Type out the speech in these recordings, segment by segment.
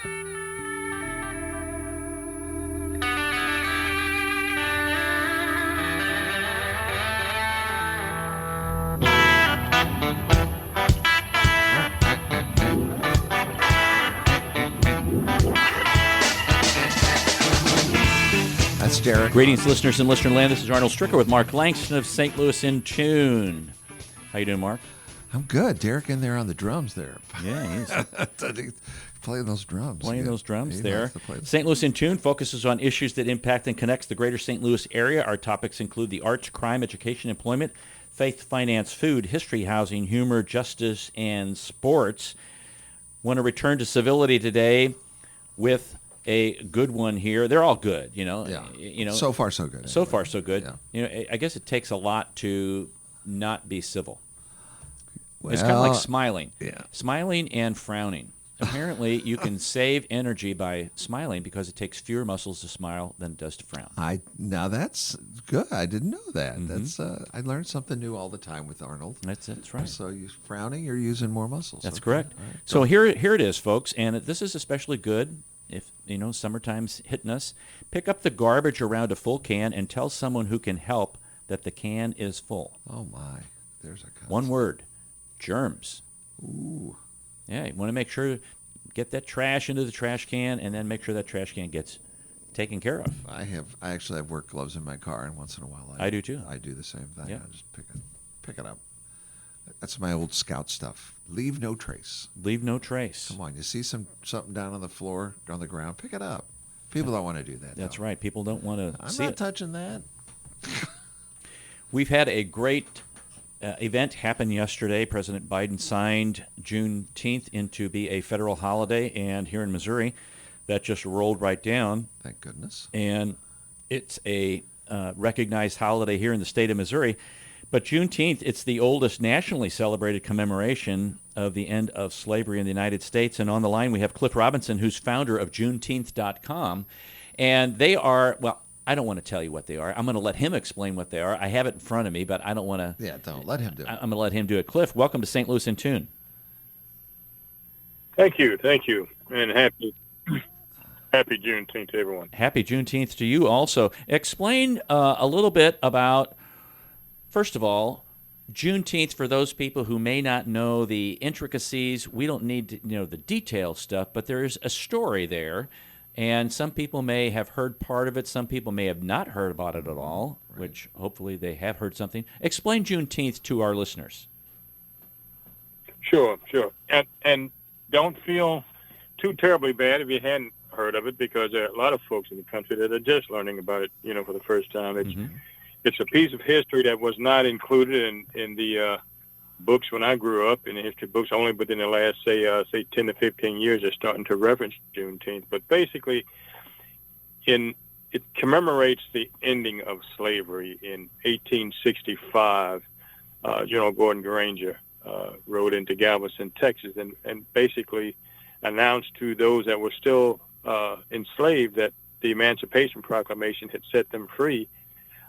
That's Derek. Greetings, listeners in listener land. This is Arnold Stricker with Mark Langston of St. Louis in Tune. How you doing, Mark? I'm good. Derek in there on the drums there. Yeah, he's playing those drums. Playing those drums he there. likes to play them. St. Louis in Tune focuses on issues that impact and connects the greater St. Louis area. Our topics include the arts, crime, education, employment, faith, finance, food, history, housing, humor, justice, and sports. Want to return to civility today with a good one here. They're all good, you know. Yeah. You know. So far, so good. So far, so good. Yeah. You know, I guess it takes a lot to not be civil. Well, It's kind of like smiling. Yeah. Smiling and frowning. Apparently, you can save energy by smiling because it takes fewer muscles to smile than it does to frown. Now that's good. I didn't know that. Mm-hmm. That's I learn something new all the time with Arnold. That's right. So you're frowning, you're using more muscles. That's Okay. correct. All right. So here it is, folks, and this is especially good if, you know, summertime's hitting us. Pick up the garbage around a full can and tell someone who can help that the can is full. Oh my, there's a concept. One word, germs. Ooh. Yeah, you want to make sure, get that trash into the trash can and then make sure that trash can gets taken care of. I actually have work gloves in my car, and once in a while I do too. I do the same thing. Yeah. I just pick it up. That's my old scout stuff. Leave no trace. Leave no trace. Come on, you see something down on the floor, on the ground, pick it up. People don't want to do that. That's though. right. People don't want to I'm see not it. touching that. We've had a great event happen yesterday. President Biden signed Juneteenth into be a federal holiday, and here in Missouri, that just rolled right down. Thank goodness. And it's a recognized holiday here in the state of Missouri. But Juneteenth, it's the oldest nationally celebrated commemoration of the end of slavery in the United States. And on the line, we have Cliff Robinson, who's founder of Juneteenth.com. And they are, well, I don't want to tell you what they are. I'm going to let him explain what they are. I have it in front of me, but I don't want to. Yeah, don't. Let him do it. I'm going to let him do it. Cliff, welcome to St. Louis in Tune. Thank you, and happy Juneteenth to everyone. Happy Juneteenth to you also. Explain a little bit about, first of all, Juneteenth for those people who may not know the intricacies. We don't need to know the detailed stuff, but there is a story there, and some people may have heard part of it. Some people may have not heard about it at all, Right. which hopefully they have heard something. Explain Juneteenth to our listeners. Sure. And don't feel too terribly bad if you hadn't heard of it, because there are a lot of folks in the country that are just learning about it, you know, for the first time. It's a piece of history that was not included in the books when I grew up, in the history books, only within the last, say 10 to 15 years, they're starting to reference Juneteenth. But basically, it commemorates the ending of slavery in 1865. General Gordon Granger rode into Galveston, Texas, and basically announced to those that were still enslaved that the Emancipation Proclamation had set them free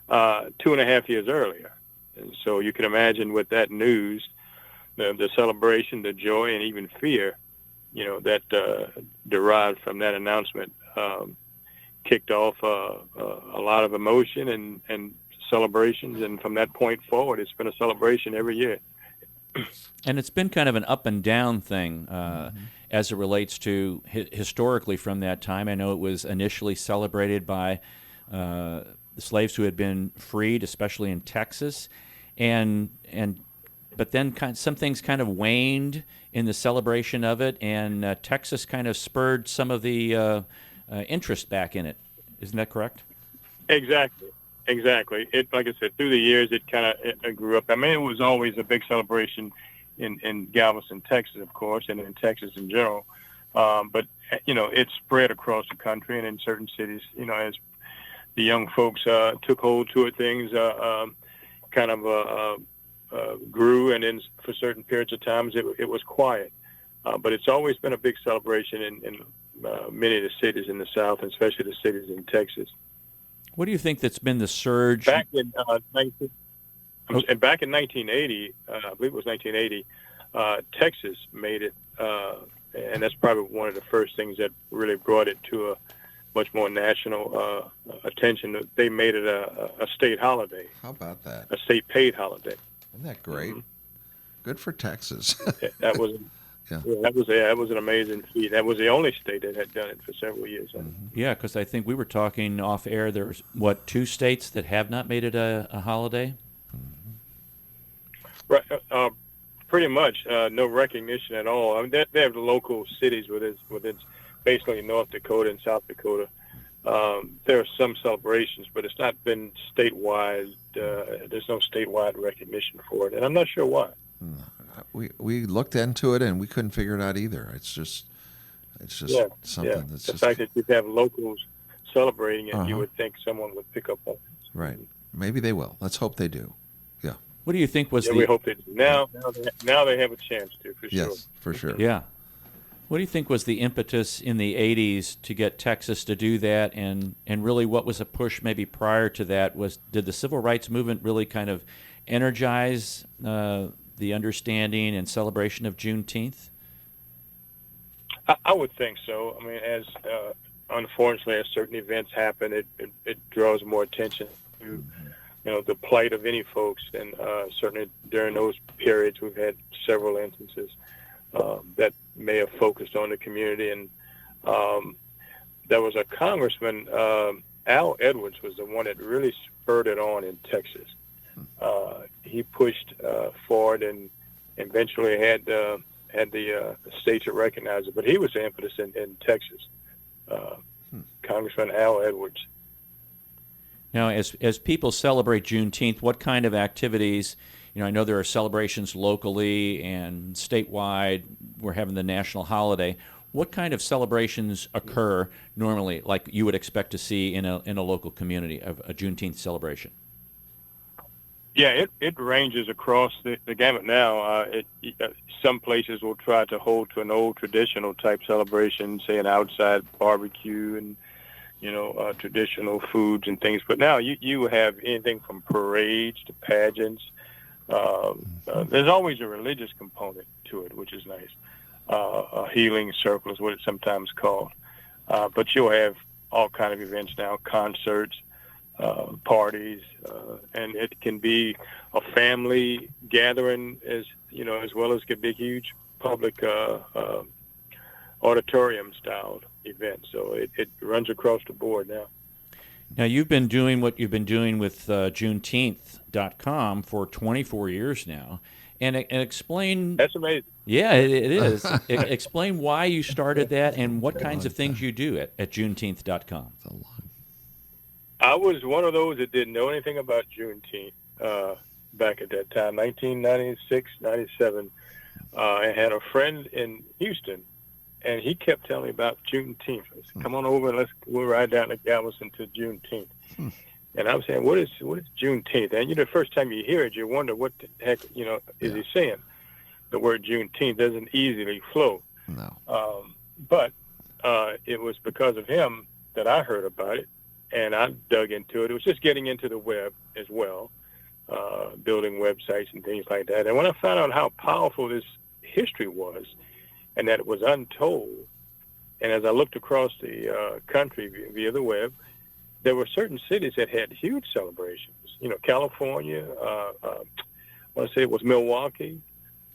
2.5 years earlier. And so you can imagine with that news, the celebration, the joy, and even fear, you know, that derived from that announcement kicked off a lot of emotion and celebrations. And from that point forward, it's been a celebration every year. And it's been kind of an up and down thing as it relates to historically from that time. I know it was initially celebrated by the slaves who had been freed, especially in Texas, but then some things kind of waned in the celebration of it, and Texas kind of spurred some of the interest back in it. Isn't that correct? Exactly. It, like I said, through the years, it kind of grew up. I mean, it was always a big celebration in Galveston, Texas, of course, and in Texas in general. But, you know, it spread across the country and in certain cities, you know, as the young folks took hold to it, things kind of grew, and then for certain periods of times it was quiet. But it's always been a big celebration in many of the cities in the South, and especially the cities in Texas. What do you think that's been the surge? Back in 1980, I believe it was 1980, Texas made it and that's probably one of the first things that really brought it to a much more national attention. They made it a state holiday, How about that? a state paid holiday. Isn't that great? Good for Texas. That was Yeah. that was an amazing feat. That was the only state that had done it for several years. Yeah, because I think we were talking off air. There's, what, 2 states that have not made it a holiday? Right, pretty much no recognition at all. I mean, they have the local cities within basically North Dakota and South Dakota. There are some celebrations, but it's not been statewide. There's no statewide recognition for it, and I'm not sure why. We looked into it and we couldn't figure it out either. It's just something that's the just fact that you have locals celebrating it, Uh-huh. you would think someone would pick up on it. right. Maybe they will. Let's hope they do. Yeah. What do you think was Yeah, the... we hope they do. Now they have a chance to, for sure. Yes, for sure. Yeah. What do you think was the impetus in the 80s to get Texas to do that, and really what was a push maybe prior to that? Did the civil rights movement really kind of energize the understanding and celebration of Juneteenth? I would think so. I mean, as unfortunately as certain events happen, it draws more attention to the plight of any folks, and certainly during those periods we've had several instances that may have focused on the community. And there was a congressman, Al Edwards was the one that really spurred it on in Texas. He pushed forward and eventually had the state to recognize it. But he was the impetus in Texas, Congressman Al Edwards. Now, as people celebrate Juneteenth, what kind of activities? I know there are celebrations locally and statewide. We're having the national holiday. What kind of celebrations occur normally, like you would expect to see in a local community of a Juneteenth celebration? Yeah, it ranges across the gamut now. Some places will try to hold to an old traditional type celebration, say an outside barbecue and traditional foods and things. But now you have anything from parades to pageants. There's always a religious component to it, which is nice. A healing circle is what it's sometimes called. But you'll have all kind of events now, concerts, parties, and it can be a family gathering as well as could be a huge public auditorium style event. So it runs across the board now. Now, you've been doing what you've been doing with Juneteenth.com for 24 years now. And explain... That's amazing. Yeah, it is. Explain why you started that and what kinds of things you do at Juneteenth.com. I was one of those that didn't know anything about Juneteenth back at that time, 1996, 97. I had a friend in Houston, and he kept telling me about Juneteenth. I said, come on over and we'll ride down to Galveston to Juneteenth. And I was saying, what is Juneteenth? And the first time you hear it, you wonder what the heck, is he saying? The word Juneteenth doesn't easily flow. No. But it was because of him that I heard about it, and I dug into it. It was just getting into the web as well, building websites and things like that. And when I found out how powerful this history was and that it was untold, and as I looked across the country via the web, there were certain cities that had huge celebrations. California, I want to say it was Milwaukee,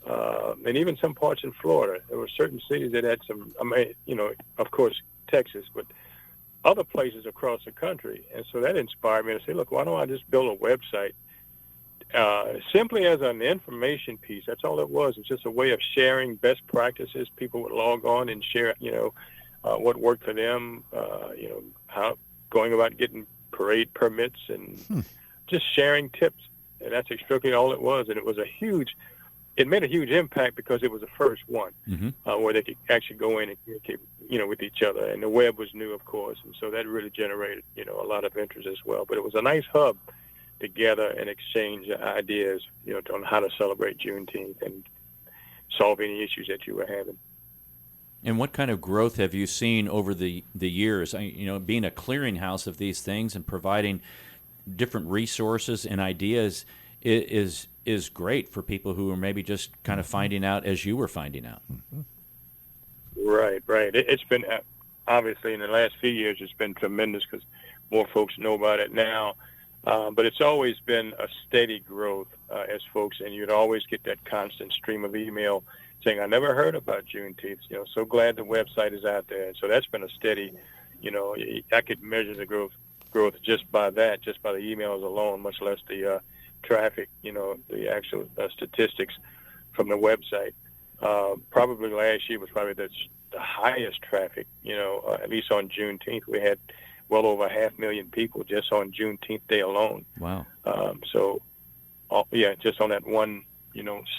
and even some parts in Florida. There were certain cities that had some, of course, Texas, but other places across the country. And so that inspired me to say, look, why don't I just build a website simply as an information piece? That's all it was. It's just a way of sharing best practices. People would log on and share, what worked for them, how going about getting parade permits and just sharing tips. And that's strictly all it was. And it made a huge impact because it was the first one where they could actually go in and communicate, with each other. And the web was new, of course. And so that really generated, a lot of interest as well. But it was a nice hub to gather and exchange ideas, on how to celebrate Juneteenth and solve any issues that you were having. And what kind of growth have you seen over the years? Being a clearinghouse of these things and providing different resources and ideas is great for people who are maybe just kind of finding out as you were finding out. Right, right. It's been obviously in the last few years, it's been tremendous because more folks know about it now. But it's always been a steady growth as folks, and you'd always get that constant stream of email saying, "I never heard about Juneteenth." So glad the website is out there. And so that's been a steady. I could measure the growth just by that, just by the emails alone, much less the traffic. The actual statistics from the website. Probably last year was probably the highest traffic, at least on Juneteenth. We had well over 500,000 people just on Juneteenth Day alone. Wow. Just on that one,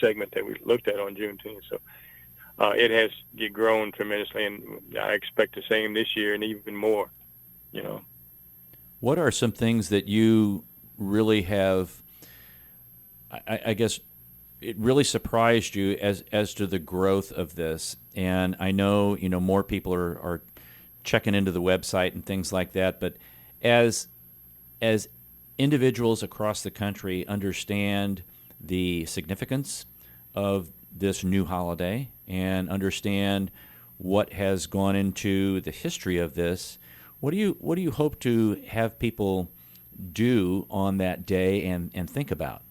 segment that we looked at on Juneteenth. So it has grown tremendously, and I expect the same this year and even more, What are some things that you really have, I guess, it really surprised you as to the growth of this? And I know, more people are checking into the website and things like that, but as individuals across the country understand the significance of this new holiday and understand what has gone into the history of this, what do you hope to have people do on that day and think about?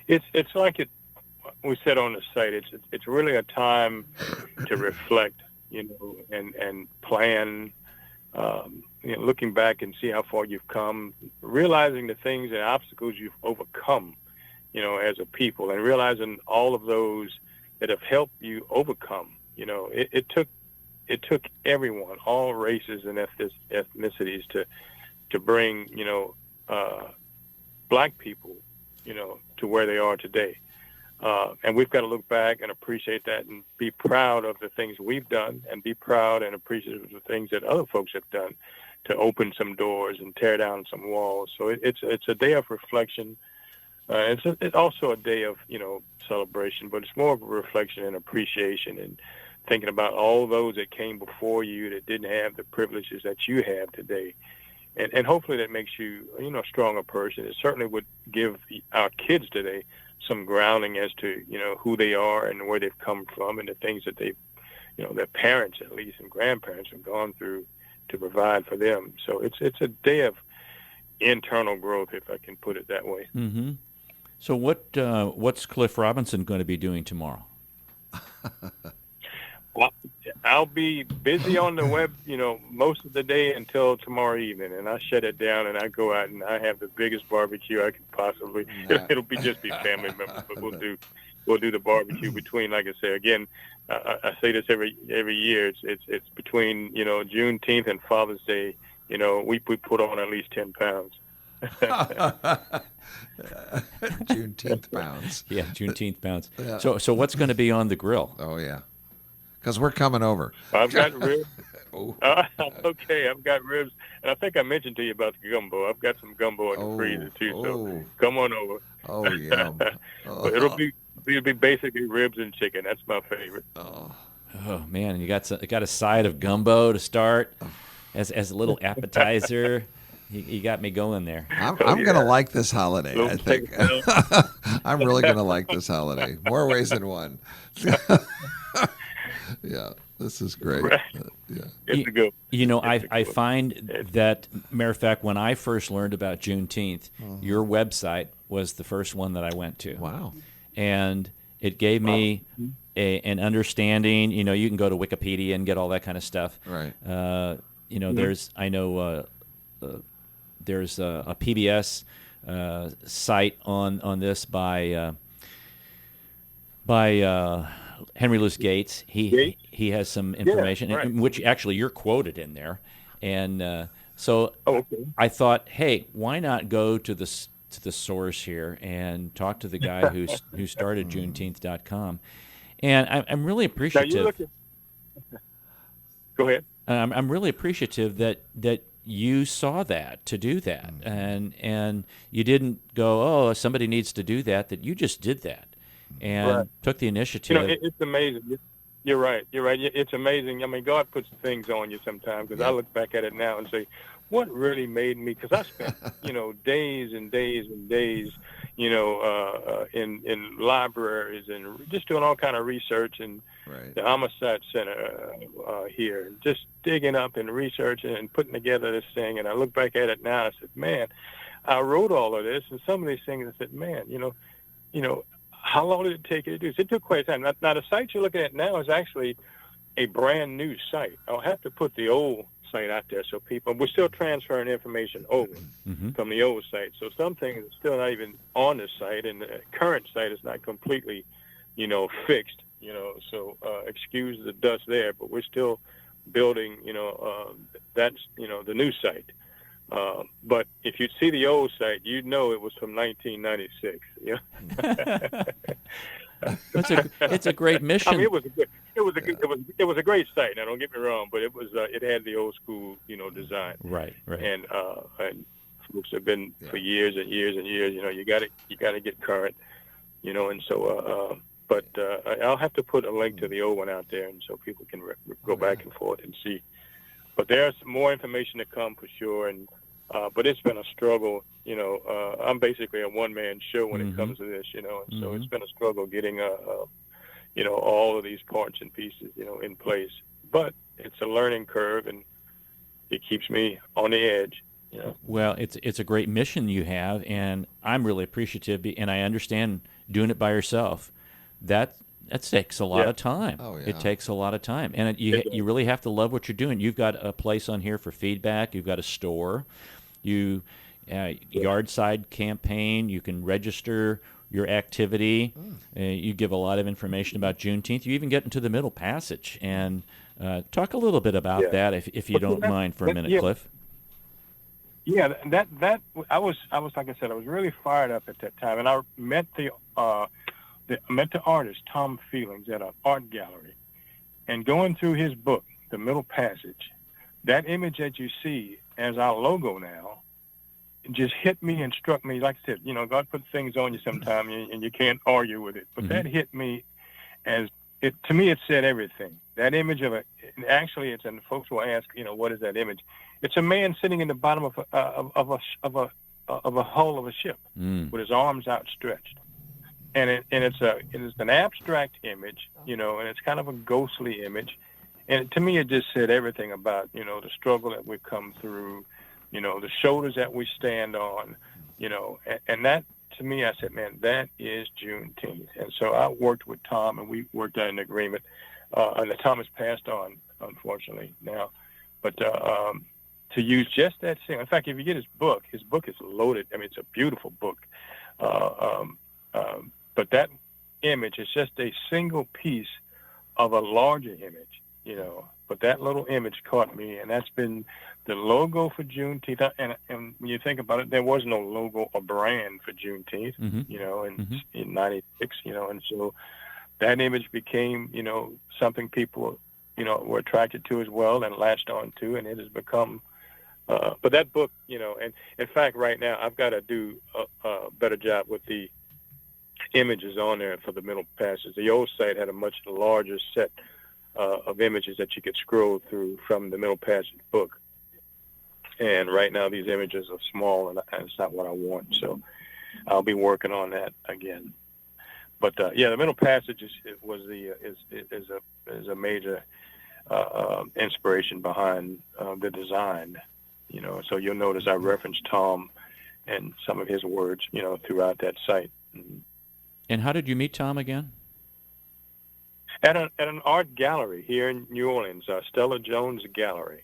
It's like we said on the site. It's really a time to reflect, and plan. Looking back and see how far you've come, realizing the things and obstacles you've overcome, as a people, and realizing all of those that have helped you overcome. It took everyone, all races and ethnicities, to bring Black people, to where they are today. And we've got to look back and appreciate that and be proud of the things we've done, and be proud and appreciative of the things that other folks have done to open some doors and tear down some walls. So it's a day of reflection. It's also a day of, celebration, but it's more of a reflection and appreciation and thinking about all those that came before you that didn't have the privileges that you have today. And hopefully that makes you, a stronger person. It certainly would give our kids today some grounding as to, who they are and where they've come from and the things that they've, their parents at least and grandparents have gone through to provide for them. So it's a day of internal growth, if I can put it that way. Mm-hmm. So what's Cliff Robinson going to be doing tomorrow? Well, I'll be busy on the web, most of the day until tomorrow evening, and I shut it down and I go out and I have the biggest barbecue I could possibly. It'll just be family members, but we'll do the barbecue between, like I say again, I say this every year. It's between Juneteenth and Father's Day. We put on at least 10 pounds. Juneteenth pounds. Yeah, Juneteenth pounds. Yeah. So what's going to be on the grill? Oh yeah, because we're coming over. I've got ribs. Oh. Okay, I've got ribs, and I think I mentioned to you about the gumbo. I've got some gumbo in the freezer too, so come on over. Oh yeah. But it'll be basically ribs and chicken. That's my favorite. Oh man, you got a side of gumbo to start as a little appetizer. You got me going there. I'm going to like this holiday, I think. I'm really going to like this holiday. More ways than one. Yeah, this is great. Right. Yeah. It's a good. I find that, matter of fact, when I first learned about Juneteenth, your website was the first one that I went to. Wow. And it gave me an understanding. You can go to Wikipedia and get all that kind of stuff. Right. There's a PBS site on this by Henry Louis Gates. He has some information, right. in which actually you're quoted in there, and so okay. I thought, hey, why not go to the source here and talk to the guy who started Juneteenth.com, and I'm really appreciative. Go ahead. I'm really appreciative that you saw that to do that, and you didn't go, oh, somebody needs to do that. That you just did that and took the initiative. It's amazing. You're right. It's amazing. I mean, God puts things on you sometimes, because I look back at it now and say, what really made me, because I spent, days and days and days, in libraries and just doing all kind of research and Right. the homicide center here, and just digging up and researching and putting together this thing. And I look back at it now, and I said, man, I wrote all of this, and some of these things, I said, man, how long did it take you to do this? It took quite a time. Now, the site you're looking at now is actually a brand new site. I'll have to put the old site out there so we're still transferring information over from the old site. So some things are still not even on the site, and the current site is not completely, fixed, so excuse the dust there, but we're still building, that's, the new site. But if you see the old site, you'd know it was from 1996. Yeah. It's a great mission. I mean, it was a great site. Now, don't get me wrong, but it had the old school, design. Right. And folks have been for years and years and years. You got to get current. And so. But I'll have to put a link to the old one out there, and so people can go back and forth and see. But there's more information to come for sure. And but it's been a struggle. I'm basically a one-man show when it comes to this. And so it's been a struggle getting all of these parts and pieces, in place. But it's a learning curve, and it keeps me on the edge. Well, it's a great mission you have, and I'm really appreciative. And I understand doing it by yourself. That takes a lot of time. Oh, yeah. It takes a lot of time, and you really have to love what you're doing. You've got a place on here for feedback. You've got a store. Yard side campaign. You can register your activity. You give a lot of information about Juneteenth. You even get into the Middle Passage, and talk a little bit about that, if you don't mind, for a minute, Cliff. Yeah, that I was like I said, I was really fired up at that time, and I met the artist Tom Feelings at an art gallery, and going through his book, The Middle Passage, that image that you see as our logo now, it just hit me and struck me. Like I said, God puts things on you sometime, and you can't argue with it. But that hit me to me, it said everything. That image of actually, and folks will ask, what is that image? It's a man sitting in the bottom of a hull of a ship with his arms outstretched. And it's an abstract image, and it's kind of a ghostly image. And to me, it just said everything about, the struggle that we've come through, the shoulders that we stand on, and that, to me, I said, man, that is Juneteenth. And so I worked with Tom, and we worked out an agreement. And Tom has passed on, unfortunately, now. But to use just that thing. In fact, if you get his book is loaded. I mean, it's a beautiful book. But that image is just a single piece of a larger image, But that little image caught me, and that's been the logo for Juneteenth. And when you think about it, there was no logo or brand for Juneteenth, in '96, And so that image became, something people, were attracted to as well and latched on to, and it has become. But that book, and in fact, right now I've got to do a better job with the images on there for the Middle Passage. The old site had a much larger set of images that you could scroll through from the Middle Passage book. And right now these images are small, and it's not what I want. So I'll be working on that again. But the Middle Passage is a major inspiration behind the design. So you'll notice I referenced Tom and some of his words, throughout that site. And how did you meet Tom again? At an art gallery here in New Orleans, Stella Jones Gallery.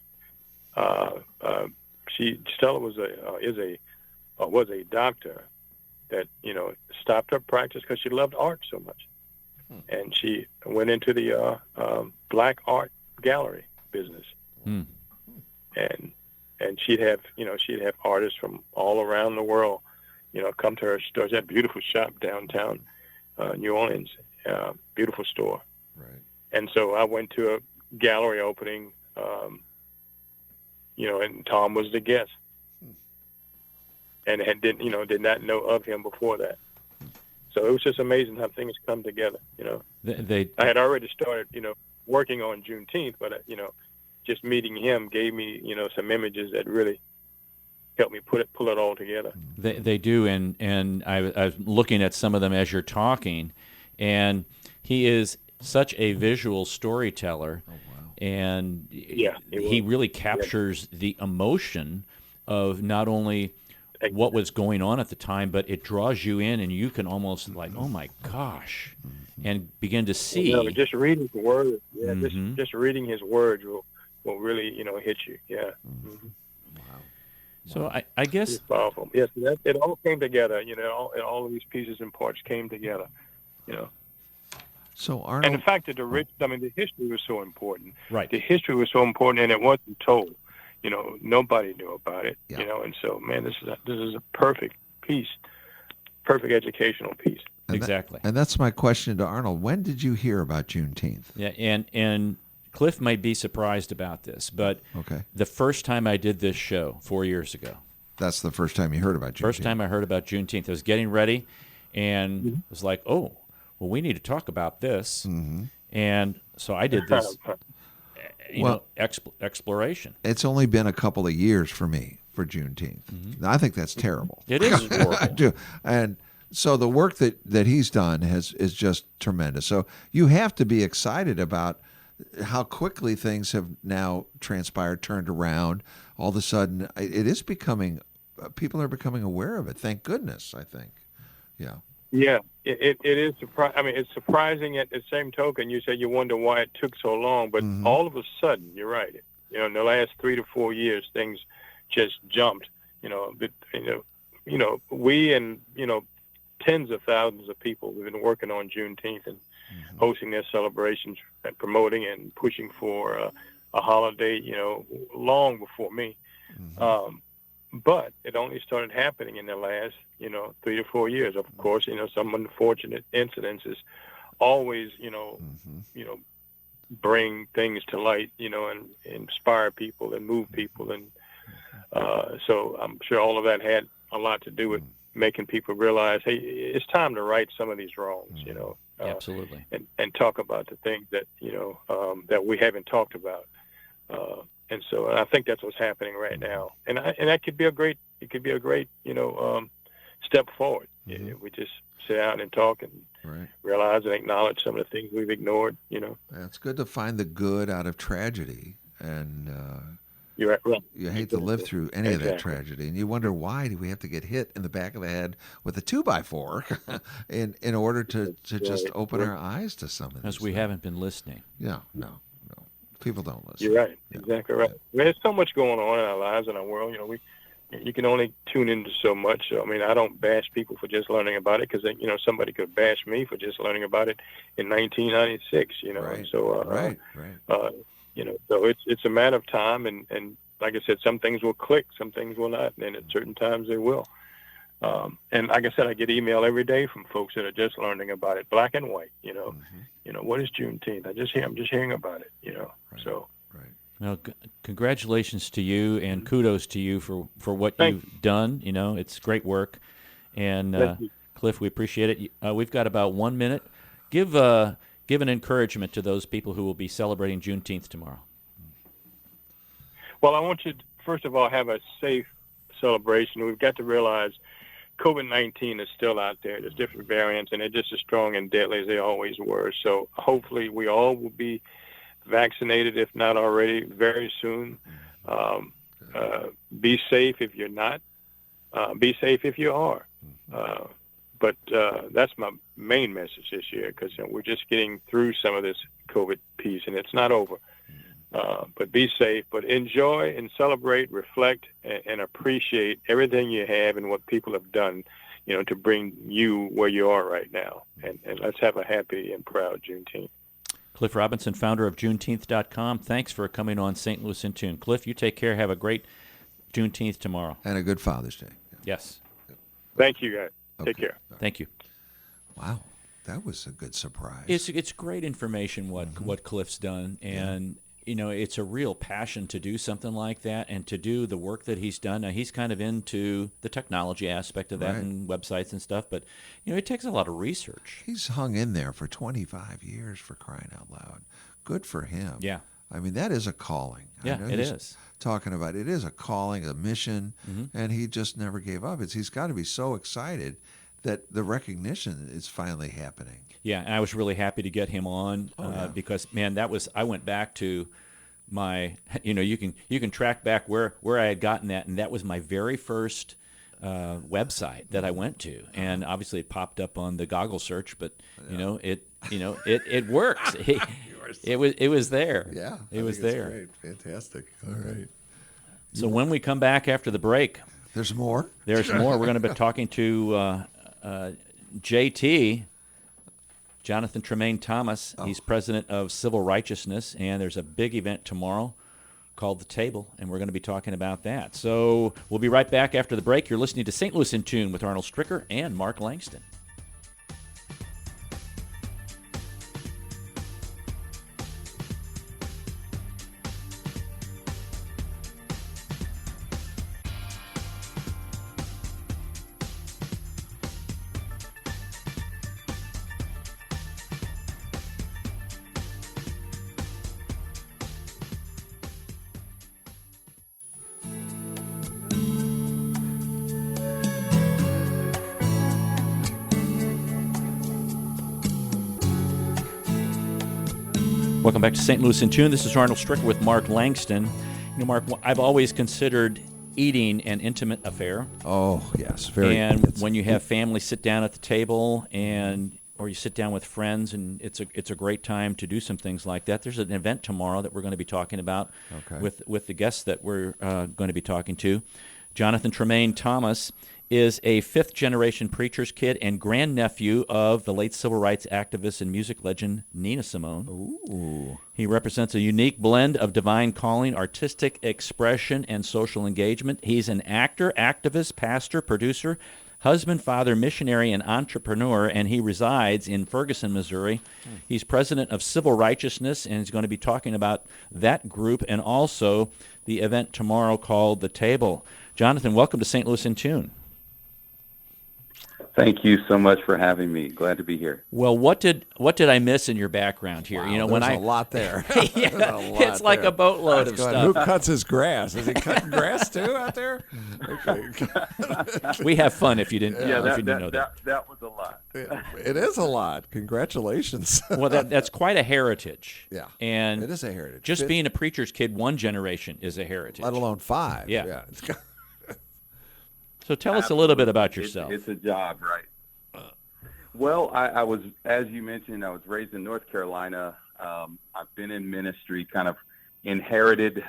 Stella was a doctor that stopped her practice because she loved art so much, and she went into the black art gallery business, and she'd have artists from all around the world, come to her store. She had a beautiful shop downtown New Orleans, beautiful store. Right. And so I went to a gallery opening, and Tom was the guest, and did not know of him before that. So it was just amazing how things come together. I had already started, working on Juneteenth, but just meeting him gave me, some images that really help me pull it all together. They do, and I was looking at some of them as you're talking, and he is such a visual storyteller, and he really captures the emotion of not only what was going on at the time, but it draws you in, and you can almost like, oh my gosh, and begin to see. Just reading his words, just reading his words will really hit you. Yeah. Mm-hmm. So I guess it's powerful. Yes, it all came together. All of these pieces and parts came together. So Arnold, and the fact that the history was so important. Right. The history was so important, and it wasn't told. Nobody knew about it. Yeah. And so, man, this is a perfect piece, perfect educational piece. Exactly. And that's my question to Arnold. When did you hear about Juneteenth? Yeah, and Cliff might be surprised about this, but the first time I did this show 4 years ago. That's the first time you heard about Juneteenth. First time I heard about Juneteenth. I was getting ready, and was like, oh, well, we need to talk about this. Mm-hmm. And so I did this exploration. It's only been a couple of years for me for Juneteenth. Mm-hmm. I think that's terrible. It is horrible. I do. And so the work that he's done is just tremendous. So you have to be excited about how quickly things have now transpired, turned around. All of a sudden, it is becoming, people are becoming aware of it. Thank goodness, I think. Yeah. Yeah, it is surprising. I mean, it's surprising at the same token. You said you wonder why it took so long, but all of a sudden, you're right. In the last 3 to 4 years, things just jumped. We and tens of thousands of people have been working on Juneteenth and hosting their celebrations and promoting and pushing for a holiday. Long before me. But it only started happening in the last, 3 to 4 years. Of course, some unfortunate incidences always, bring things to light, and inspire people and move people. And so I'm sure all of that had a lot to do with making people realize, hey, it's time to right some of these wrongs, Absolutely. And talk about the things that, that we haven't talked about. And so I think that's what's happening right now, and that could be a great step forward. We just sit down and talk and realize and acknowledge some of the things we've ignored. Yeah, it's good to find the good out of tragedy, and you're right. You hate to live through any of that tragedy, and you wonder why do we have to get hit in the back of the head with a 2x4 in order to just open our eyes to some of this. Because we haven't been listening. Yeah, no. People don't listen. You're right. Yeah. Exactly right. There's so much going on in our lives and our world. You can only tune into so much. So, I mean, I don't bash people for just learning about it because, somebody could bash me for just learning about it in 1996, Right. So, so it's a matter of time. And like I said, some things will click, some things will not. And at certain times they will. And like I said, I get email every day from folks that are just learning about it, black and white, what is Juneteenth? I'm just hearing about it, so. Right. Well, congratulations to you and kudos to you for what you've done. It's great work. And Cliff, we appreciate it. We've got about 1 minute. Give an encouragement to those people who will be celebrating Juneteenth tomorrow. Well, I want you to, first of all, have a safe celebration. We've got to realize COVID-19 is still out there. There's different variants, and they're just as strong and deadly as they always were. So hopefully we all will be vaccinated, if not already, very soon. Be safe if you're not. Be safe if you are. But that's my main message this year because we're just getting through some of this COVID piece, and it's not over. But be safe, but enjoy and celebrate, reflect, and appreciate everything you have and what people have done, to bring you where you are right now. And let's have a happy and proud Juneteenth. Cliff Robinson, founder of Juneteenth.com. Thanks for coming on St. Louis in Tune. Cliff, you take care. Have a great Juneteenth tomorrow. And a good Father's Day. Yes. Thank you, guys. Okay. Take care. Thank you. Wow. That was a good surprise. It's great information what Cliff's done, and it's a real passion to do something like that and to do the work that he's done. Now, he's kind of into the technology aspect of that and websites and stuff, but, it takes a lot of research. He's hung in there for 25 years, for crying out loud. Good for him. Yeah. I mean, that is a calling. Yeah, I know it he's is. talking about it is a calling, a mission, Mm-hmm. and he just never gave up. He's got to be so excited that the recognition is finally happening. Yeah, and I was really happy to get him on yeah. because, man, I went back to my, you can track back where I had gotten that, and that was my very first website that I went to, and obviously it popped up on the Goggle search, but it works. It was there. Yeah, it was there. Great. Fantastic. All right. So when we come back after the break, There's more. there's more. We're going to be talking to JT. Jonathan Tremaine Thomas. He's president of Civil Righteousness, and there's a big event tomorrow called The Table, and we're going to be talking about that. So we'll be right back after the break. You're listening to St. Louis in Tune with Arnold Stricker and Mark Langston. Welcome back to St. Louis in Tune. This is Arnold Stricker with Mark Langston. Mark, I've always considered eating an intimate affair. Oh, yes. Very. And when you have family sit down at the table or you sit down with friends, and it's a great time to do some things like that. There's an event tomorrow that we're going to be talking about with the guests that we're going to be talking to. Jonathan Tremaine Thomas is a fifth-generation preacher's kid and grandnephew of the late civil rights activist and music legend Nina Simone. Ooh. He represents a unique blend of divine calling, artistic expression, and social engagement. He's an actor, activist, pastor, producer, husband, father, missionary, and entrepreneur, and he resides in Ferguson, Missouri. He's president of Civil Righteousness, and he's going to be talking about that group and also the event tomorrow called The Table. Jonathan, welcome to St. Louis in Tune. Thank you so much for having me. Glad to be here. Well, what did I miss in your background here? Wow, when there's a lot there. Yeah, it's like a boatload of stuff. Who cuts his grass? Is he cutting grass too out there? Okay. We have fun if you didn't, if you didn't know that. That was a lot. It is a lot. Congratulations. Well, that's quite a heritage. Yeah, and it is a heritage. Just being a preacher's kid, one generation is a heritage. Let alone 5. Yeah. So tell us a little bit about yourself. It's a job, right? Well, I was, as you mentioned, I was raised in North Carolina. I've been in ministry, kind of inherited,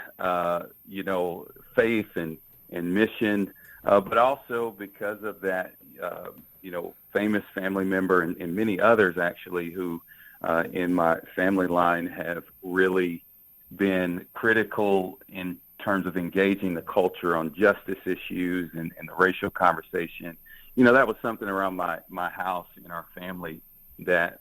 faith and mission, but also because of that, famous family member and many others actually who in my family line have really been critical in terms of engaging the culture on justice issues and the racial conversation. That was something around my house in our family that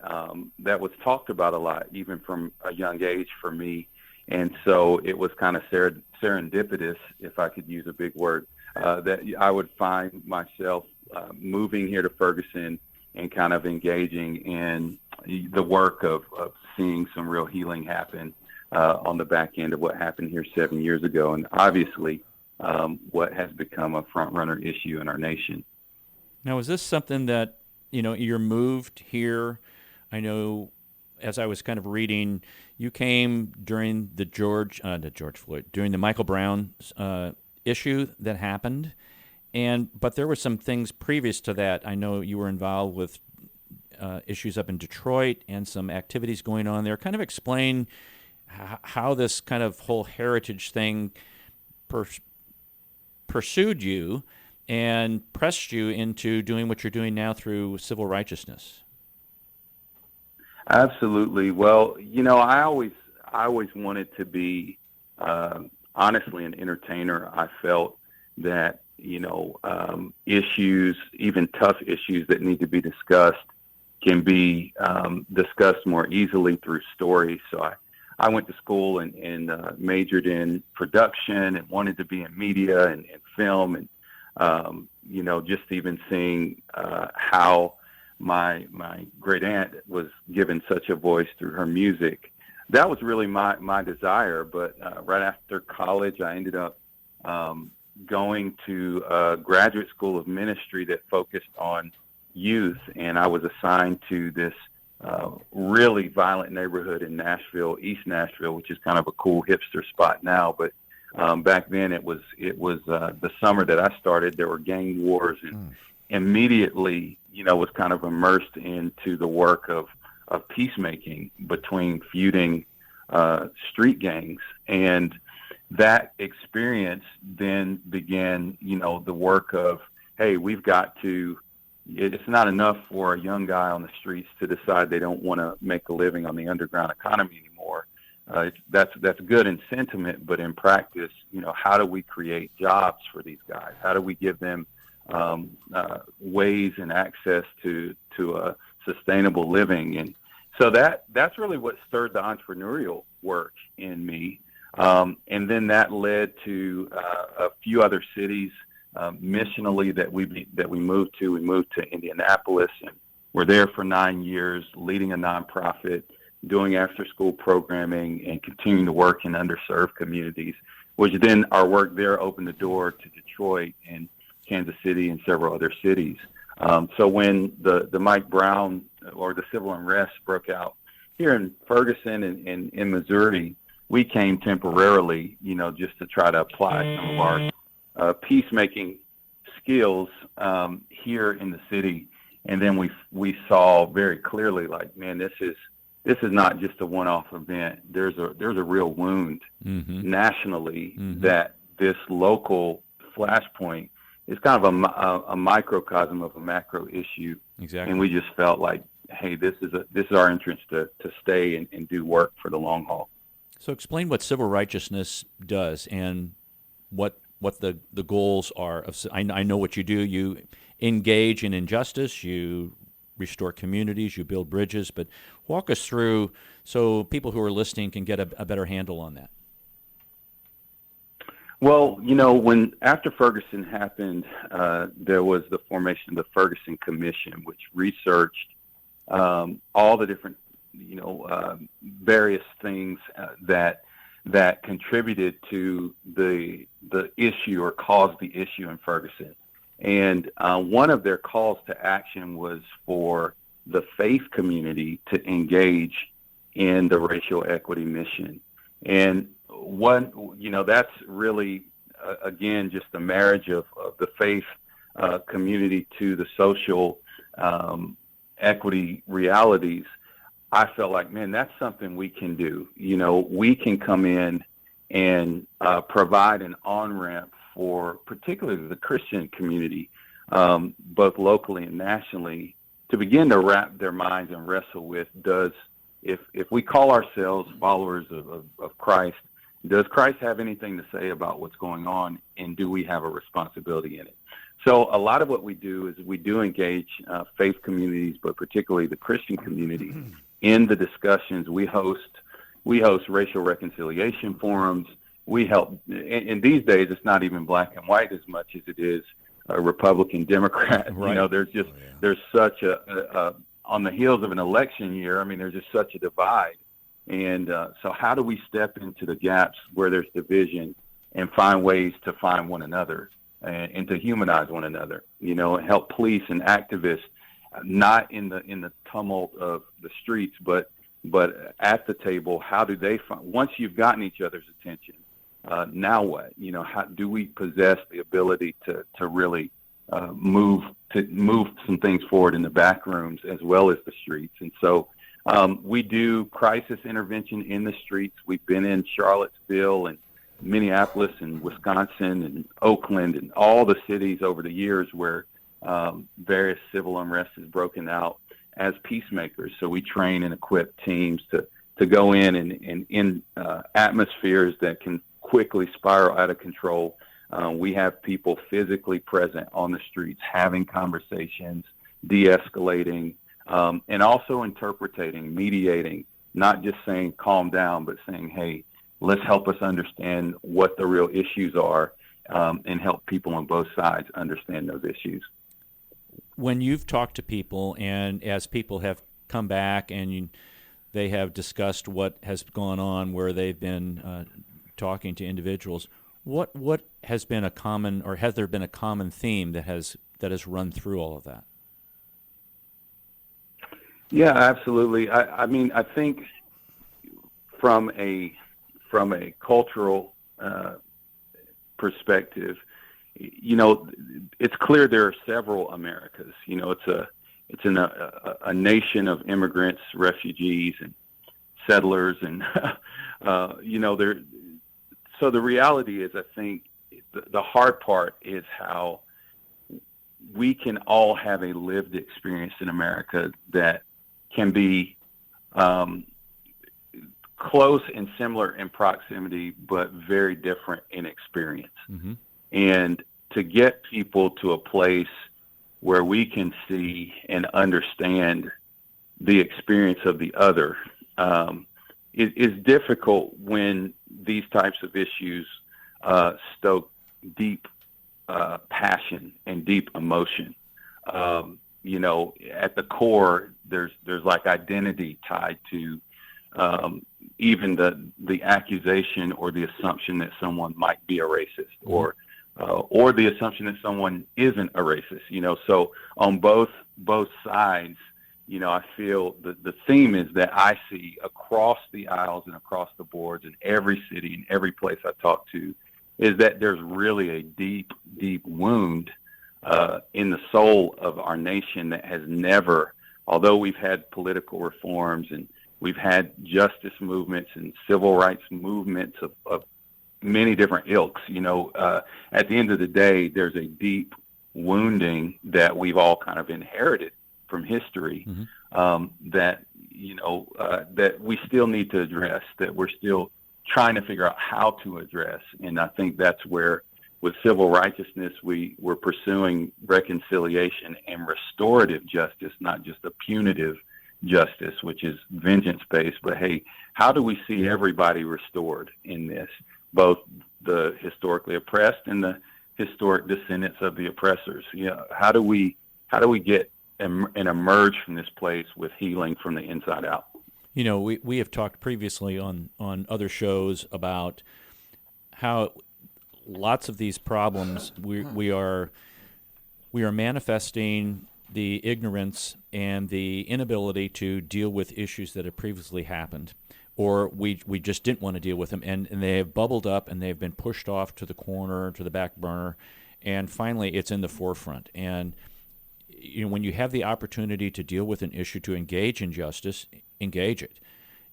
was talked about a lot, even from a young age for me. And so it was kind of serendipitous, if I could use a big word, that I would find myself moving here to Ferguson and kind of engaging in the work of seeing some real healing happen on the back end of what happened here 7 years ago, and obviously what has become a front-runner issue in our nation. Now, is this something that, you're moved here? I know, as I was kind of reading, you came during the during the Michael Brown issue that happened, but there were some things previous to that. I know you were involved with issues up in Detroit and some activities going on there. Kind of explain how this kind of whole heritage thing pursued you and pressed you into doing what you're doing now through civil righteousness. Absolutely. Well, I always wanted to be, honestly, an entertainer. I felt that, issues, even tough issues that need to be discussed, can be discussed more easily through story. So I went to school and majored in production and wanted to be in media and film and, just even seeing how my great aunt was given such a voice through her music that was really my desire. But right after college, I ended up going to a graduate school of ministry that focused on youth, and I was assigned to this really violent neighborhood in Nashville, East Nashville, which is kind of a cool hipster spot now. But back then, it was the summer that I started. There were gang wars, and immediately, was kind of immersed into the work of peacemaking between feuding street gangs. And that experience then began, the work of, hey, we've got to, it's not enough for a young guy on the streets to decide they don't want to make a living on the underground economy anymore. That's good in sentiment, but in practice, how do we create jobs for these guys? How do we give them ways and access to a sustainable living? And so that's really what stirred the entrepreneurial work in me. And then that led to a few other cities missionally that we moved to. We moved to Indianapolis, and we're there for 9 years, leading a nonprofit, doing after-school programming, and continuing to work in underserved communities, which then our work there opened the door to Detroit and Kansas City and several other cities. So when the Mike Brown or the civil unrest broke out here in Ferguson and in Missouri, we came temporarily, just to try to apply some of our peacemaking skills here in the city. And then we saw very clearly, like, man, this is not just a one-off event. There's a real wound nationally that this local flashpoint is kind of a microcosm of a macro issue. Exactly. And we just felt like, hey, this is our interest to stay and do work for the long haul. So explain what civil righteousness does and what the goals are. I know what you do. You engage in injustice. You restore communities. You build bridges. But walk us through so people who are listening can get a better handle on that. Well, when after Ferguson happened, there was the formation of the Ferguson Commission, which researched all the different various things that contributed to the issue or caused the issue in Ferguson. And one of their calls to action was for the faith community to engage in the racial equity mission. And that's really, again, just the marriage of the faith community to the social equity realities. I felt like, man, that's something we can do. We can come in and provide an on-ramp for particularly the Christian community, both locally and nationally, to begin to wrap their minds and wrestle with, if we call ourselves followers of Christ, does Christ have anything to say about what's going on, and do we have a responsibility in it? So a lot of what we do is we do engage faith communities, but particularly the Christian community, in the discussions. We host racial reconciliation forums. We help, and these days it's not even black and white as much as it is Republican, Democrat. Right. There's such a on the heels of an election year. There's just such a divide. And so how do we step into the gaps where there's division and find ways to find one another and to humanize one another, and help police and activists, not in the tumult of the streets, but at the table. How do they find, once you've gotten each other's attention, now what? How do we possess the ability to really move some things forward in the back rooms as well as the streets? And so we do crisis intervention in the streets. We've been in Charlottesville and Minneapolis and Wisconsin and Oakland and all the cities over the years where various civil unrest has broken out as peacemakers. So we train and equip teams to go in and in atmospheres that can quickly spiral out of control. We have people physically present on the streets, having conversations, de-escalating, and also interpreting, mediating, not just saying calm down, but saying, hey, let's help us understand what the real issues are, and help people on both sides understand those issues. When you've talked to people, and as people have come back and They have discussed what has gone on, where they've been talking to individuals. What has been a common, or has there been a common theme that has run through all of that? Yeah, absolutely. I mean, I think from a cultural perspective, it's clear there are several Americas. It's a nation of immigrants, refugees, and settlers, and there. So the reality is, I think the hard part is how we can all have a lived experience in America that can be close and similar in proximity, but very different in experience. Mm-hmm. And to get people to a place where we can see and understand the experience of the other is difficult when these types of issues stoke deep passion and deep emotion. At the core, there's like identity tied to even the accusation or the assumption that someone might be a racist, or the assumption that someone isn't a racist. So on both sides, I feel the theme is that I see across the aisles and across the boards in every city and every place I talk to, is that there's really a deep, deep wound in the soul of our nation that has never, although we've had political reforms and we've had justice movements and civil rights movements of many different ilks, at the end of the day, there's a deep wounding that we've all kind of inherited from history, that we still need to address, that we're still trying to figure out how to address. And I think that's where, with civil righteousness, we're pursuing reconciliation and restorative justice, not just a punitive justice, which is vengeance-based. But hey, how do we see everybody restored in this, both the historically oppressed and the historic descendants of the oppressors? How do we get and emerge from this place with healing from the inside out? We have talked previously on other shows about how lots of these problems we are manifesting the ignorance and the inability to deal with issues that have previously happened, or we just didn't want to deal with them, and they have bubbled up and they've been pushed off to the corner, to the back burner, and finally it's in the forefront. And when you have the opportunity to deal with an issue, to engage in justice, engage it.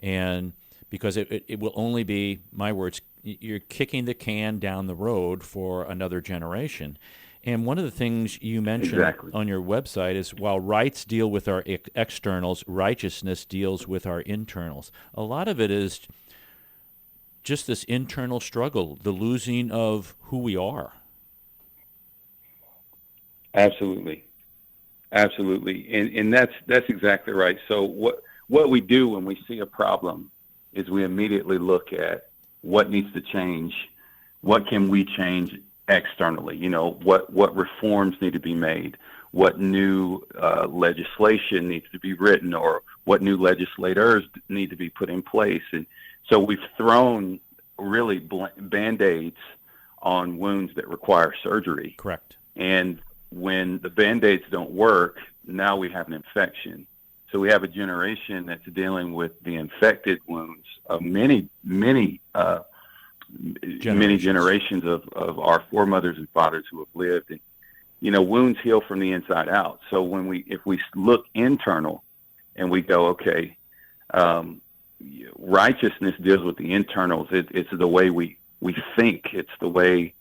And because it will only be, my words, you're kicking the can down the road for another generation. And one of the things you mentioned on your website is, while rights deal with our externals, righteousness deals with our internals. A lot of it is just this internal struggle, the losing of who we are. Absolutely. And that's exactly right. So what we do when we see a problem is we immediately look at what needs to change, what can we change externally, what reforms need to be made, what new legislation needs to be written, or what new legislators need to be put in place. And so we've thrown really Band-Aids on wounds that require surgery. Correct. And when the Band-Aids don't work, now we have an infection. So we have a generation that's dealing with the infected wounds of many generations of our foremothers and fathers who have lived. And, wounds heal from the inside out. So if we look internal and we go, okay, righteousness deals with the internals. It's the way we think. It's the way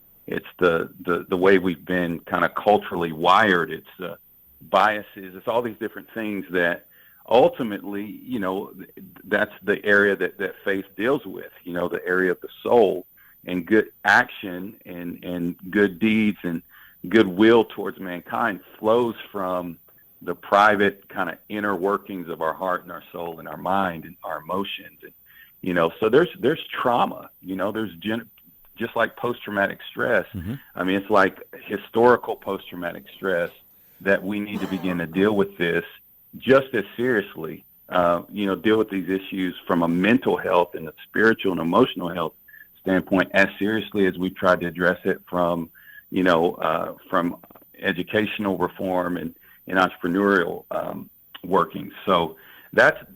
we've been kind of culturally wired. It's the biases. It's all these different things that ultimately, that's the area that faith deals with, the area of the soul, and good action and good deeds and goodwill towards mankind flows from the private kind of inner workings of our heart and our soul and our mind and our emotions. And, so there's trauma, there's just like post-traumatic stress. Mm-hmm. I mean, it's like historical post-traumatic stress that we need to begin to deal with this just as seriously deal with these issues from a mental health and a spiritual and emotional health standpoint as seriously as we've tried to address it from educational reform and entrepreneurial working. So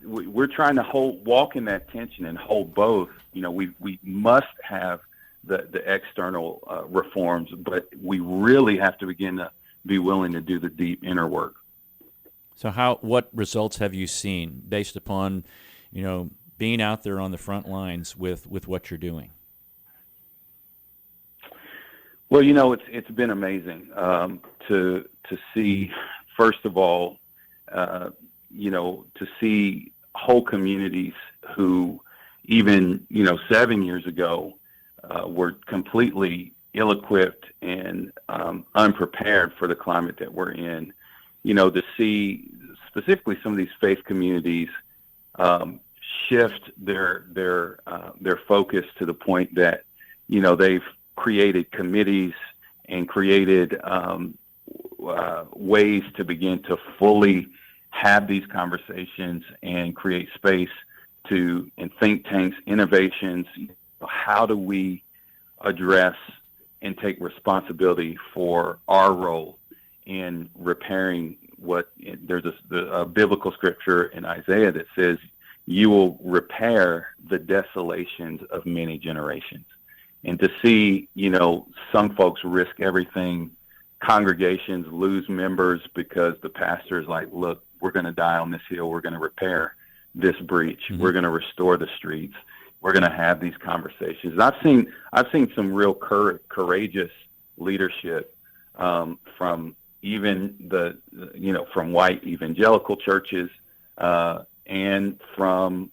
we're trying to walk in that tension and hold both. We must have the external reforms, but we really have to begin to be willing to do the deep inner work. So what results have you seen based upon, being out there on the front lines with what you're doing? Well, it's been amazing to see, first of all, to see whole communities who even, 7 years ago were completely ill-equipped and unprepared for the climate that we're in. To see specifically some of these faith communities shift their focus to the point that, they've created committees and created ways to begin to fully have these conversations and create space in think tanks, innovations. How do we address and take responsibility for our role in repairing there's a biblical scripture in Isaiah that says, you will repair the desolations of many generations. And to see, some folks risk everything, congregations lose members because the pastor is like, look, we're going to die on this hill. We're going to repair this breach. Mm-hmm. We're going to restore the streets. We're going to have these conversations. I've seen some real courageous leadership from even from white evangelical churches and from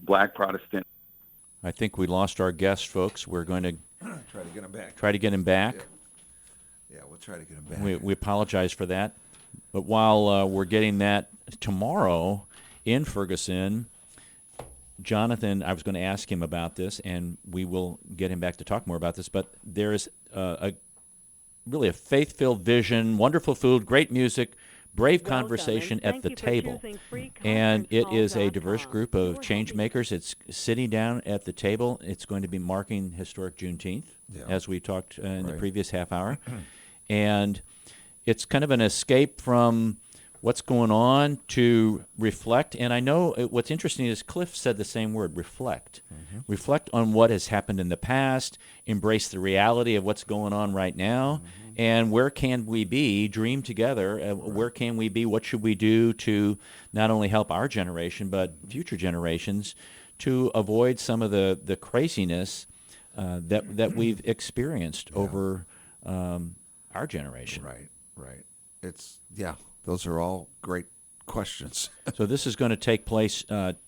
Black Protestant. I think we lost our guest, folks. We're going to try to get him back. Try to get him back. Yeah, we'll try to get him back. We apologize for that. But while we're getting that, tomorrow in Ferguson, Jonathan, I was going to ask him about this, and we will get him back to talk more about this, but there is really a faith-filled vision, wonderful food, great music, brave conversation at the table. And it is a diverse group of change makers. It's sitting down at the table. It's going to be marking historic Juneteenth, as we talked in the previous half hour. And it's kind of an escape from what's going on to reflect. And I know what's interesting is Cliff said the same word, reflect. Mm-hmm. Reflect on what has happened in the past, embrace the reality of what's going on right now, and where can we be, dream together, where can we be, what should we do to not only help our generation, but future generations to avoid some of the craziness that we've experienced over our generation. Right. Those are all great questions. So this is going to take place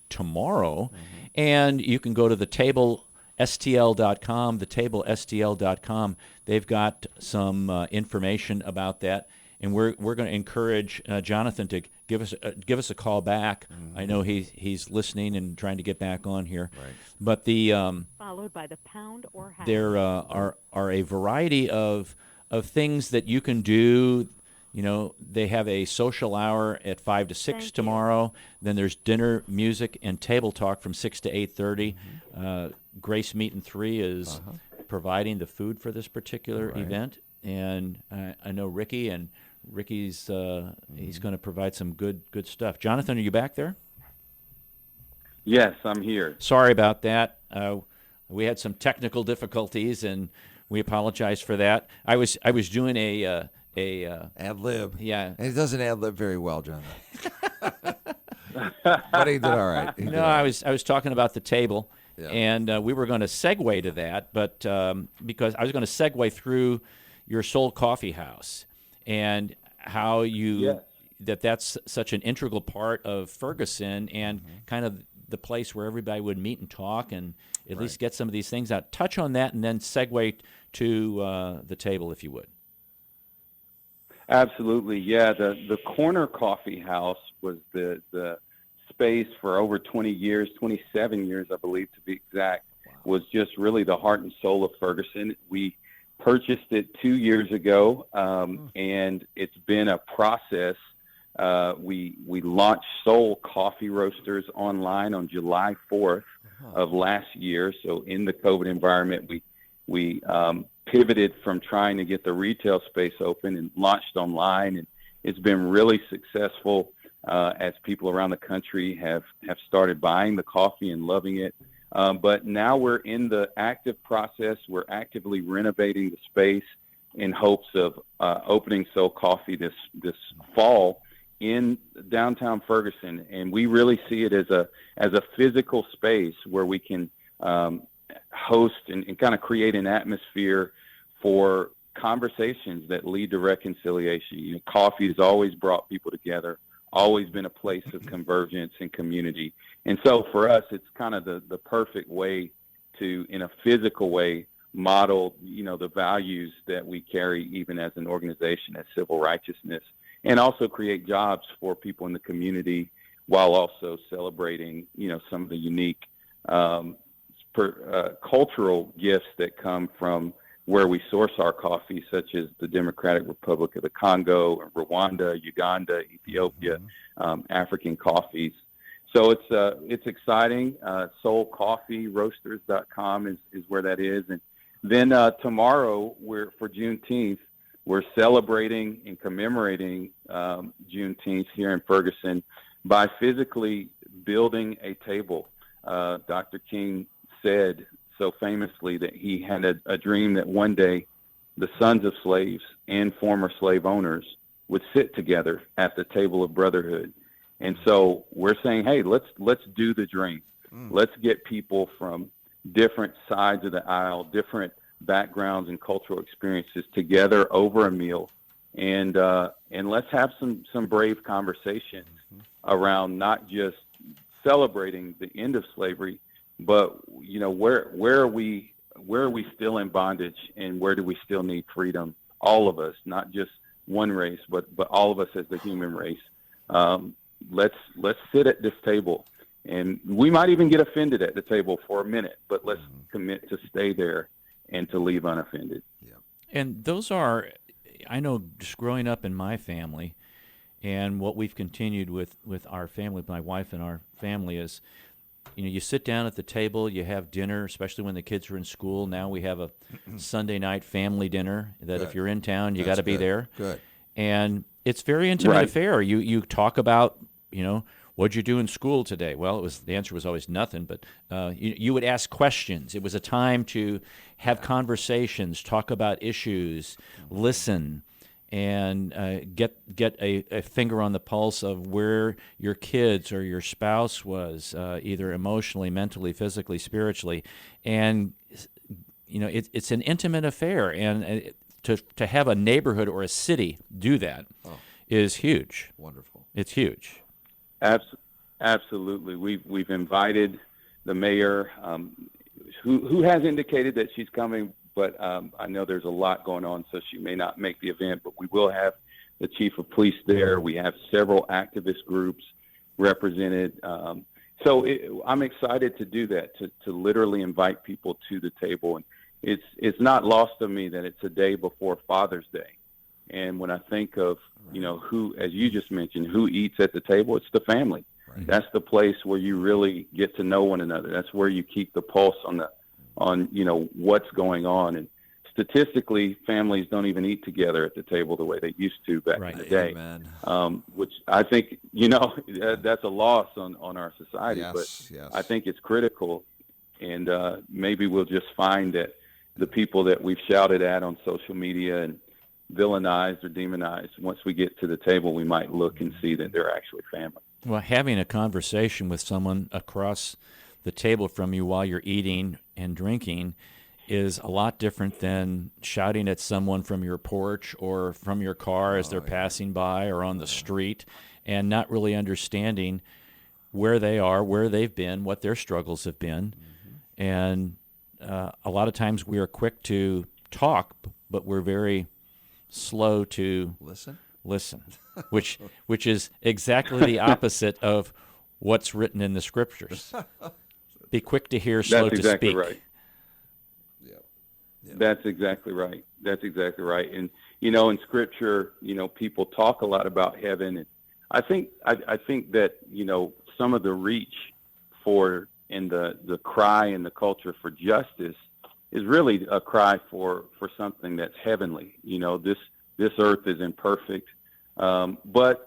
tomorrow, and you can go to thetablestl.com, thetablestl.com. They've got some information about that, and we're going to encourage Jonathan to give us a call back. I know he's listening and trying to get back on here. Right. But the followed by the pound or hash. There are a variety of things that you can do. They have a social hour at 5 to 6 tomorrow. Then there's dinner, music, and table talk from 6 to 8:30. Grace Meat and 3 is providing the food for this particular event. And I know Ricky, and Ricky's he's going to provide some good stuff. Jonathan, are you back there? Yes, I'm here. Sorry about that. We had some technical difficulties, and we apologize for that. I was doing a ad lib. Yeah. And he doesn't ad lib very well, John. But he did all right. I was talking about the table, and we were going to segue to that, but because I was going to segue through your Soul Coffee House and how that's such an integral part of Ferguson and kind of the place where everybody would meet and talk and at least get some of these things out. Touch on that and then segue to the table, if you would. Absolutely, yeah. The Corner Coffee House was the space for over 20 years, 27 years, I believe, to be exact, was just really the heart and soul of Ferguson. We purchased it 2 years ago, and it's been a process We launched Soul Coffee Roasters online on July 4th of last year. So in the COVID environment, we pivoted from trying to get the retail space open and launched online, and it's been really successful as people around the country have started buying the coffee and loving it. But now we're in the active process. We're actively renovating the space in hopes of opening Soul Coffee this fall in downtown Ferguson, and we really see it as a physical space where we can host and kind of create an atmosphere for conversations that lead to reconciliation. You know, coffee has always brought people together, always been a place of convergence and community. And so for us, it's kind of the perfect way to, in a physical way, model, you know, the values that we carry even as an organization, as civil righteousness, and also create jobs for people in the community while also celebrating, you know, some of the unique cultural gifts that come from where we source our coffee, such as the Democratic Republic of the Congo, Rwanda, Uganda, Ethiopia, African coffees. So it's exciting. SoulCoffeeRoasters.com is where that is. And then tomorrow, for Juneteenth, we're celebrating and commemorating Juneteenth here in Ferguson by physically building a table. Dr. King said so famously that he had a dream that one day the sons of slaves and former slave owners would sit together at the table of brotherhood. And so we're saying, hey, let's do the dream. Let's get people from different sides of the aisle, different backgrounds and cultural experiences together over a meal, and let's have some brave conversations around not just celebrating the end of slavery, but you know, where are we still in bondage, and where do we still need freedom? All of us, not just one race, but all of us as the human race. Let's sit at this table, and we might even get offended at the table for a minute, but let's commit to stay there and to leave unoffended. Yeah. And those are, I know, just growing up in my family, and what we've continued with our family, my wife and our family, is, you know, you sit down at the table, you have dinner, especially when the kids are in school. Now we have a Sunday night family dinner that Good. if you're in town, you got to be there. Good. And it's very intimate affair. You talk about, you know, what'd you do in school today? Well, the answer was always nothing, but you would ask questions. It was a time to have conversations, talk about issues, listen, and get a finger on the pulse of where your kids or your spouse was, either emotionally, mentally, physically, spiritually. And, you know, it's an intimate affair. And to have a neighborhood or a city do that is huge. Wonderful. It's huge. Absolutely. We've invited the mayor, who has indicated that she's coming, but I know there's a lot going on, so she may not make the event, but we will have the chief of police there. We have several activist groups represented. So I'm excited to do that, to literally invite people to the table. And it's not lost on me that it's a day before Father's Day. And when I think of, you know, who, as you just mentioned, who eats at the table, it's the family. Right. That's the place where you really get to know one another. That's where you keep the pulse on you know, what's going on. And statistically, families don't even eat together at the table the way they used to back in the day. Which I think, you know, that's a loss on our society. Yes, but I think it's critical. And maybe we'll just find that the people that we've shouted at on social media and villainized or demonized, once we get to the table, we might look and see that they're actually family. Well, having a conversation with someone across the table from you while you're eating and drinking is a lot different than shouting at someone from your porch or from your car as they're passing by or on the street, and not really understanding where they are, where they've been, what their struggles have been. And a lot of times we are quick to talk, but we're very slow to listen, which is exactly the opposite of what's written in the scriptures. Be quick to hear, slow to speak. Right. That's exactly right. That's exactly right. And, you know, in scripture, you know, people talk a lot about heaven. And I think that, some of the reach for and the cry in the culture for justice is really a cry for something that's heavenly. This earth is imperfect, but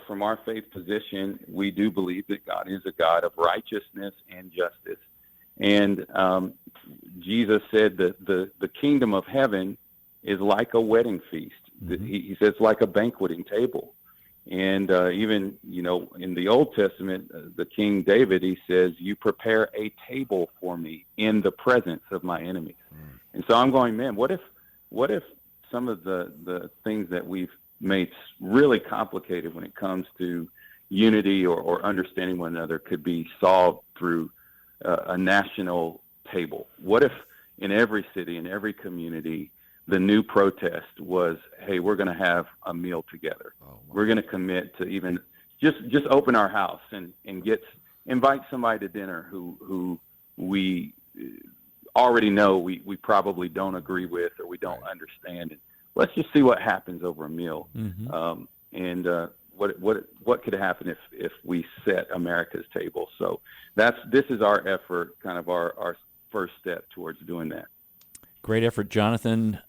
from our faith position, we do believe that God is a God of righteousness and justice. And Jesus said that the kingdom of heaven is like a wedding feast. Mm-hmm. He says it's like a banqueting table. And even, in the Old Testament, the King David, he says, you prepare a table for me in the presence of my enemies. Mm. And so I'm going, man, what if some of the things that we've made really complicated when it comes to unity or understanding one another could be solved through a national table? What if in every city, in every community, the new protest was, hey, we're going to have a meal together. We're going to commit to even just open our house and invite somebody to dinner who we already know we probably don't agree with or we don't understand. And let's just see what happens over a meal. Mm-hmm. What could happen if we set America's table. So this is our effort, kind of our first step towards doing that. Great effort, Jonathan.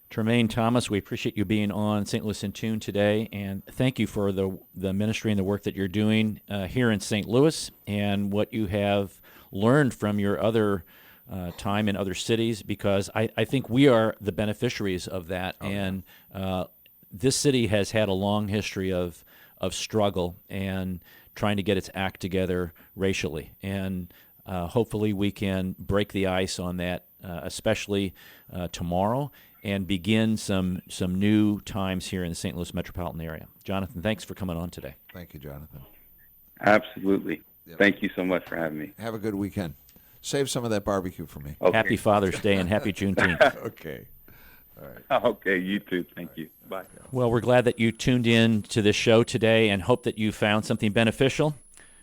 Tremaine Thomas, we appreciate you being on St. Louis in Tune today, and thank you for the ministry and the work that you're doing here in St. Louis and what you have learned from your other time in other cities, because I think we are the beneficiaries of that. Okay. And this city has had a long history of struggle and trying to get its act together racially, and hopefully we can break the ice on that, especially tomorrow, and begin some new times here in the St. Louis metropolitan area. Jonathan, thanks for coming on today. Thank you, Jonathan. Absolutely. Yep. Thank you so much for having me. Have a good weekend. Save some of that barbecue for me. Okay. Happy Father's Day and happy Juneteenth. Okay. All right. Okay, you too. Thank you. Bye. Well, we're glad that you tuned in to this show today and hope that you found something beneficial.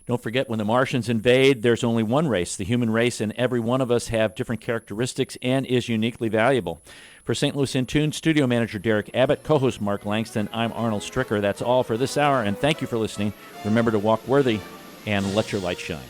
Don't forget, when the Martians invade, there's only one race, the human race, and every one of us have different characteristics and is uniquely valuable. For St. Louis in Tune, studio manager Derek Abbott, co-host Mark Langston, I'm Arnold Stricker. That's all for this hour, and thank you for listening. Remember to walk worthy and let your light shine.